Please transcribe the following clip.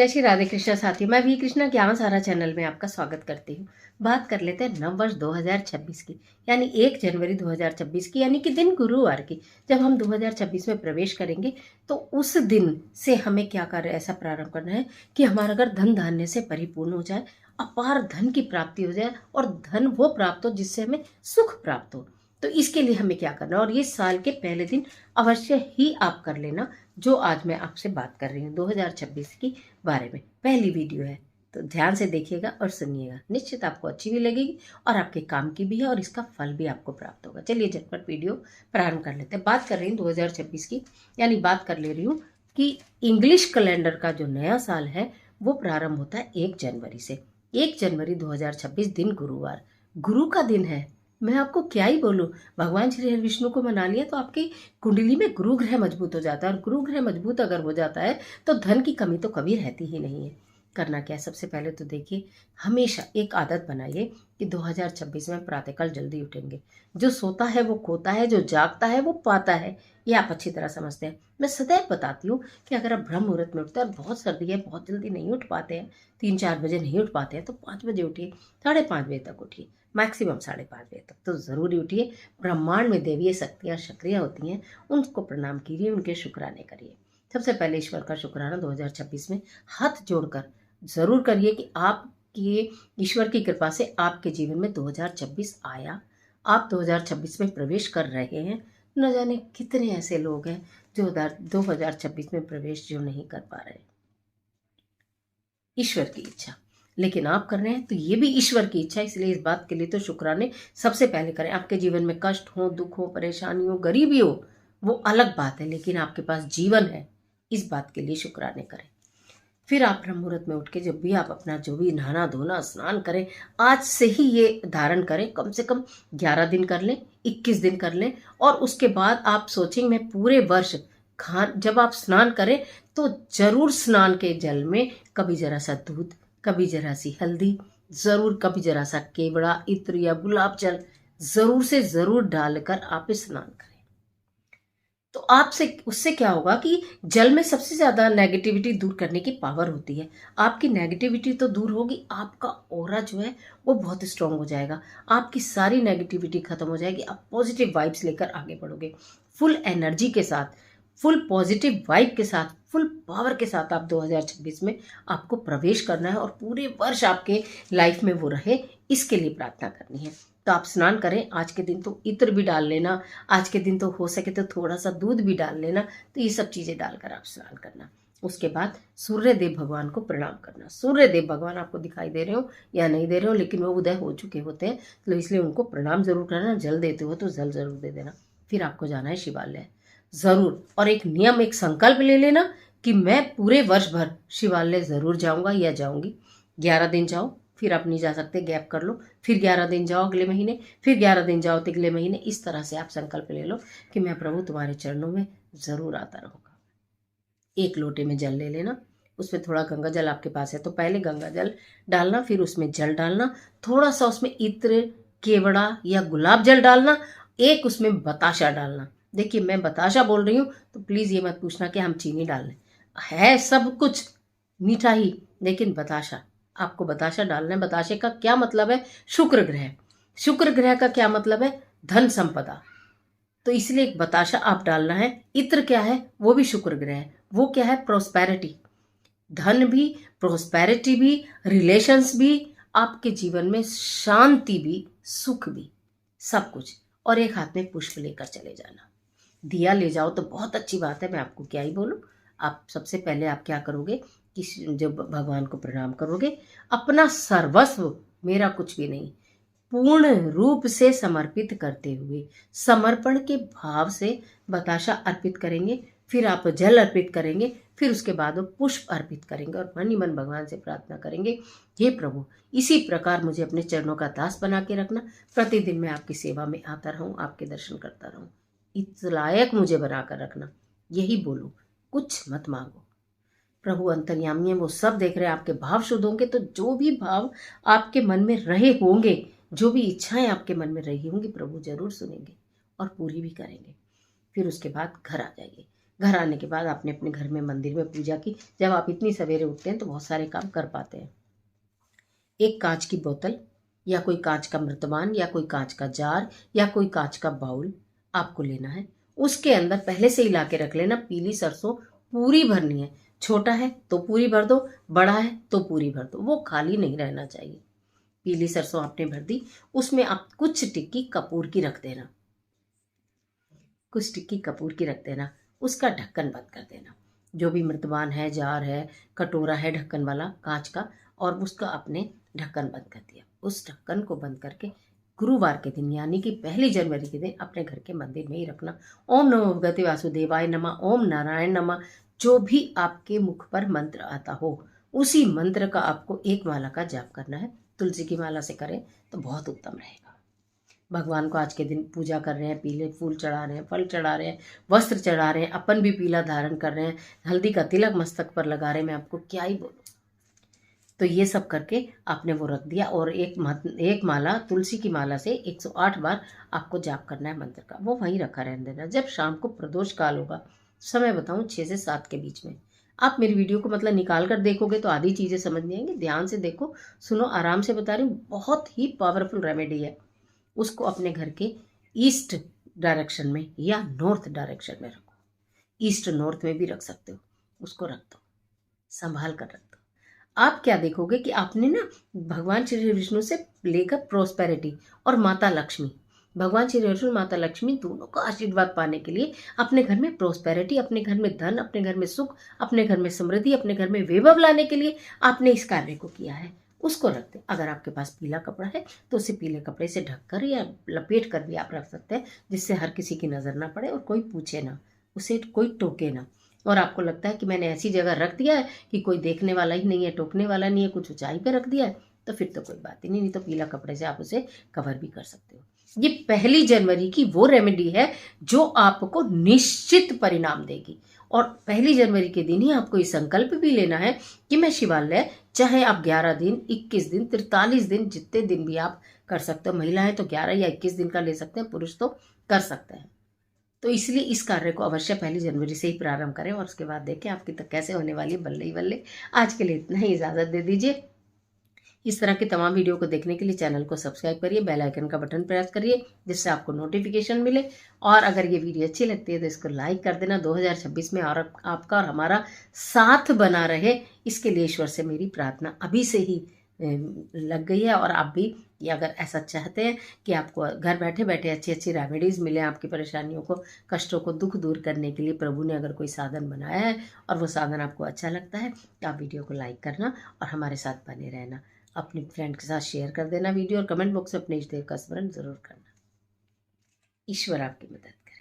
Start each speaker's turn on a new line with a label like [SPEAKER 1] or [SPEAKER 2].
[SPEAKER 1] जय श्री राधे कृष्णा साथी, मैं भी कृष्णा ज्ञान सारा चैनल में आपका स्वागत करती हूँ। बात कर लेते हैं नव वर्ष 2026 की, यानी 1 जनवरी 2026 की, यानी कि दिन गुरुवार की। जब हम 2026 में प्रवेश करेंगे तो उस दिन से हमें क्या कार्य ऐसा प्रारंभ करना है कि हमारा घर धन धान्य से परिपूर्ण हो जाए, अपार धन की प्राप्ति हो जाए और धन वो प्राप्त हो जिससे हमें सुख प्राप्त हो। तो इसके लिए हमें क्या करना है, और ये साल के पहले दिन अवश्य ही आप कर लेना जो आज मैं आपसे बात कर रही हूँ 2026 की बारे में। पहली वीडियो है तो ध्यान से देखिएगा और सुनिएगा, निश्चित आपको अच्छी भी लगेगी और आपके काम की भी है और इसका फल भी आपको प्राप्त होगा। चलिए झटपट वीडियो प्रारंभ कर लेते हैं। बात कर रही हूँ 2026 की, यानी बात कर ले रही हूँ कि इंग्लिश कैलेंडर का जो नया साल है वो प्रारंभ होता है 1 जनवरी से। 1 जनवरी 2026 दिन गुरुवार, गुरु का दिन है। मैं आपको क्या ही बोलूं, भगवान श्री हरि विष्णु को मना लिया तो आपकी कुंडली में गुरु ग्रह मजबूत हो जाता है, और गुरु ग्रह मजबूत अगर हो जाता है तो धन की कमी तो कभी रहती ही नहीं है। करना क्या है, सबसे पहले तो देखिए, हमेशा एक आदत बनाइए कि 2026 में प्रातःकाल जल्दी उठेंगे। जो सोता है वो खोता है, जो जागता है वो पाता है, ये आप अच्छी तरह समझते हैं। मैं सदैव बताती हूँ कि अगर आप ब्रह्म मुहूर्त में उठते हैं और बहुत सर्दी है, बहुत जल्दी नहीं उठ पाते हैं, 3-4 बजे नहीं उठ पाते हैं, तो 5 बजे उठिए, 5:30 बजे तक उठिए, मैक्सिमम 5:30 बजे तक तो ज़रूरी उठिए। ब्रह्मांड में देवीय शक्तियाँ सक्रिय होती हैं, उनको प्रणाम कीजिए, उनके शुक्राने करिए। सबसे पहले ईश्वर का शुक्राना 2026 में हाथ जोड़कर ज़रूर करिए कि आपकी ईश्वर की कृपा से आपके जीवन में 2026 आया, आप 2026 में प्रवेश कर रहे हैं। न जाने कितने ऐसे लोग हैं जो 2026 में प्रवेश जो नहीं कर पा रहे, ईश्वर की इच्छा, लेकिन आप कर रहे हैं तो ये भी ईश्वर की इच्छा। इसलिए इस बात के लिए तो शुक्राने सबसे पहले करें। आपके जीवन में कष्ट हो, दुख हो, परेशानी हो, गरीबी हो, वो अलग बात है, लेकिन आपके पास जीवन है, इस बात के लिए शुक्राने करें। फिर आप ब्रह्म मुहूर्त में उठ के जब भी आप अपना जो भी नहाना धोना स्नान करें, आज से ही ये धारण करें, कम से कम 11 दिन कर लें, 21 दिन कर लें, और उसके बाद आप सोचेंगे मैं पूरे वर्ष जब आप स्नान करें तो जरूर स्नान के जल में कभी जरा सा दूध, कभी जरा सी हल्दी, जरूर कभी जरा सा केवड़ा, इत्र या गुलाब जल जरूर से जरूर डालकर आप स्नान करें। तो आपसे उससे क्या होगा कि जल में सबसे ज्यादा नेगेटिविटी दूर करने की पावर होती है। आपकी नेगेटिविटी तो दूर होगी, आपका ऑरा जो है वो बहुत स्ट्रांग हो जाएगा, आपकी सारी नेगेटिविटी खत्म हो जाएगी, आप पॉजिटिव वाइब्स लेकर आगे बढ़ोगे, फुल एनर्जी के साथ, फुल पॉजिटिव वाइब के साथ, फुल पावर के साथ आप 2026 में आपको प्रवेश करना है, और पूरे वर्ष आपके लाइफ में वो रहे, इसके लिए प्रार्थना करनी है। तो आप स्नान करें, आज के दिन तो इत्र भी डाल लेना, आज के दिन तो हो सके तो थोड़ा सा दूध भी डाल लेना, तो ये सब चीज़ें डालकर आप स्नान करना। उसके बाद सूर्य देव भगवान को प्रणाम करना। सूर्य देव भगवान आपको दिखाई दे रहे हो या नहीं दे रहे हो, लेकिन वो उदय हो चुके होते हैं, तो इसलिए उनको प्रणाम जरूर करना। जल देते हो तो जल जरूर दे देना। फिर आपको जाना है शिवालय जरूर, और एक नियम, एक संकल्प ले लेना कि मैं पूरे वर्ष भर शिवालय जरूर जाऊंगा या जाऊंगी। 11 दिन जाओ, फिर आप नहीं जा सकते गैप कर लो, फिर 11 दिन जाओ अगले महीने, फिर 11 दिन जाओ अगले महीने। इस तरह से आप संकल्प ले लो कि मैं प्रभु तुम्हारे चरणों में जरूर आता रहूंगा। एक लोटे में जल ले लेना, उसमें थोड़ा गंगा जल आपके पास है तो पहले गंगा जल डालना, फिर उसमें जल डालना, थोड़ा सा उसमें इत्र, केवड़ा या गुलाब जल डालना, एक उसमें बताशा डालना। देखिए मैं बताशा बोल रही हूँ तो प्लीज ये मत पूछना कि हम चीनी डाल लें, है सब कुछ मीठा ही, लेकिन बताशा, आपको बताशा डालना है। बताशे का क्या मतलब है, शुक्र ग्रह, शुक्र ग्रह का क्या मतलब है, धन संपदा, तो इसलिए एक बताशा आप डालना है। इत्र क्या है, वो भी शुक्र ग्रह है, वो क्या है, प्रोस्पेरिटी, धन भी, प्रोस्पेरिटी भी, रिलेशंस भी, आपके जीवन में शांति भी, सुख भी, सब कुछ। और एक हाथ में पुष्प लेकर चले जाना, दिया ले जाओ तो बहुत अच्छी बात है, मैं आपको क्या ही बोलूं। आप सबसे पहले आप क्या करोगे कि जब भगवान को प्रणाम करोगे, अपना सर्वस्व, मेरा कुछ भी नहीं, पूर्ण रूप से समर्पित करते हुए समर्पण के भाव से बताशा अर्पित करेंगे, फिर आप जल अर्पित करेंगे, फिर उसके बाद वो पुष्प अर्पित करेंगे और मन ही मन भगवान से प्रार्थना करेंगे, हे प्रभु इसी प्रकार मुझे अपने चरणों का दास बना के रखना, प्रतिदिन मैं आपकी सेवा में आता रहूं, आपके दर्शन करता रहूं, इस लायक मुझे बनाकर रखना। यही बोलो, कुछ मत मांगो। प्रभु अंतर्यामी है, वो सब देख रहे हैं। आपके भाव शुद्ध होंगे तो जो भी भाव आपके मन में रहे होंगे, जो भी इच्छाएं आपके मन में रही होंगी, प्रभु जरूर सुनेंगे और पूरी भी करेंगे। फिर उसके बाद घर आ जाइए। घर आने के बाद आपने अपने घर में मंदिर में पूजा की। जब आप इतनी सवेरे उठते हैं तो बहुत सारे काम कर पाते हैं। एक कांच की बोतल या कोई कांच का मृतमान या कोई कांच का जार या कोई कांच का बाउल आपको लेना है। उसके अंदर पहले से ही ला के रख लेना पीली सरसों पूरी भरनी है। छोटा है तो पूरी भर दो, बड़ा है तो पूरी भर दो, वो खाली नहीं रहना चाहिए। पीली सरसों आपने भर दी, उसमें आप कुछ टिक्की कपूर की रख देना, कुछ टिक्की कपूर की रख देना। उसका ढक्कन बंद कर देना। जो भी मृतमान है, जार है, कटोरा है ढक्कन वाला कांच का, और उसका आपने ढक्कन बंद कर दिया। उस ढक्कन को बंद करके गुरुवार के दिन यानी कि 1 जनवरी के दिन अपने घर के मंदिर में ही रखना। ओम नमो भगवते वासुदेवाय नमः, ओम नारायण नमः, जो भी आपके मुख पर मंत्र आता हो उसी मंत्र का आपको एक माला का जाप करना है। तुलसी की माला से करें तो बहुत उत्तम रहेगा। भगवान को आज के दिन पूजा कर रहे हैं, पीले फूल चढ़ा रहे हैं, फल चढ़ा रहे हैं, वस्त्र चढ़ा रहे हैं, अपन भी पीला धारण कर रहे हैं, हल्दी का तिलक मस्तक पर लगा रहे हैं, मैं आपको क्या ही बोलूं। तो ये सब करके आपने वो रख दिया, और एक माला तुलसी की माला से 108 बार आपको जाप करना है मंत्र का, वो वहीं रखा रहने देना। जब शाम को प्रदोष काल होगा, समय बताऊं 6 से 7 के बीच में, आप मेरी वीडियो को मतलब निकाल कर देखोगे तो आधी चीज़ें समझ नहीं आएंगी। ध्यान से देखो, सुनो, आराम से बता रही हूँ, बहुत ही पावरफुल रेमेडी है। उसको अपने घर के ईस्ट डायरेक्शन में या नॉर्थ डायरेक्शन में रखो। ईस्ट नॉर्थ में भी रख सकते हो, उसको रख दो, संभाल कर रख दो। आप क्या देखोगे कि आपने ना भगवान श्री विष्णु से लेकर प्रोस्पेरिटी और माता लक्ष्मी, भगवान श्री विष्णु माता लक्ष्मी दोनों का आशीर्वाद पाने के लिए अपने घर में प्रोस्पेरिटी, अपने घर में धन, अपने घर में सुख, अपने घर में समृद्धि, अपने घर में वैभव लाने के लिए आपने इस कार्य को किया है। उसको रख दे। अगर आपके पास पीला कपड़ा है तो उसे पीले कपड़े से ढककर या लपेट कर भी आप रख सकते हैं, जिससे हर किसी की नज़र ना पड़े और कोई पूछे ना, उसे कोई टोके ना। और आपको लगता है कि मैंने ऐसी जगह रख दिया है कि कोई देखने वाला ही नहीं है, टोकने वाला नहीं है, कुछ ऊंचाई पे रख दिया है, तो फिर तो कोई बात ही नहीं तो पीला कपड़े से आप उसे कवर भी कर सकते हो। ये 1 जनवरी की वो रेमेडी है जो आपको निश्चित परिणाम देगी। और 1 जनवरी के दिन ही आपको ये संकल्प भी लेना है कि मैं शिवालय, चाहे आप 11 दिन, 21 दिन, 43 दिन, जितने दिन भी आप कर सकते हो। महिलाएं तो 11 या 21 दिन का ले सकते हैं, पुरुष तो कर सकते हैं। तो इसलिए इस कार्य को अवश्य 1 जनवरी से ही प्रारंभ करें और उसके बाद देखें आपकी तक कैसे होने वाली है। बल्ले ही बल्ले। आज के लिए इतना ही, इजाज़त दे दीजिए। इस तरह के तमाम वीडियो को देखने के लिए चैनल को सब्सक्राइब करिए, बेल आइकन का बटन प्रेस करिए जिससे आपको नोटिफिकेशन मिले। और अगर ये वीडियो अच्छी लगती है तो इसको लाइक कर देना। 2026 में और आपका और हमारा साथ बना रहे, इसके लिए ईश्वर से मेरी प्रार्थना अभी से ही लग गई है। और आप भी ये अगर ऐसा चाहते हैं कि आपको घर बैठे बैठे अच्छी अच्छी रेमेडीज़ मिले, आपकी परेशानियों को, कष्टों को, दुख दूर करने के लिए प्रभु ने अगर कोई साधन बनाया है और वो साधन आपको अच्छा लगता है तो आप वीडियो को लाइक करना और हमारे साथ बने रहना। अपने फ्रेंड के साथ शेयर कर देना वीडियो, और कमेंट बॉक्स में अपने इष्ट देव का स्मरण जरूर करना। ईश्वर आपकी मदद करे।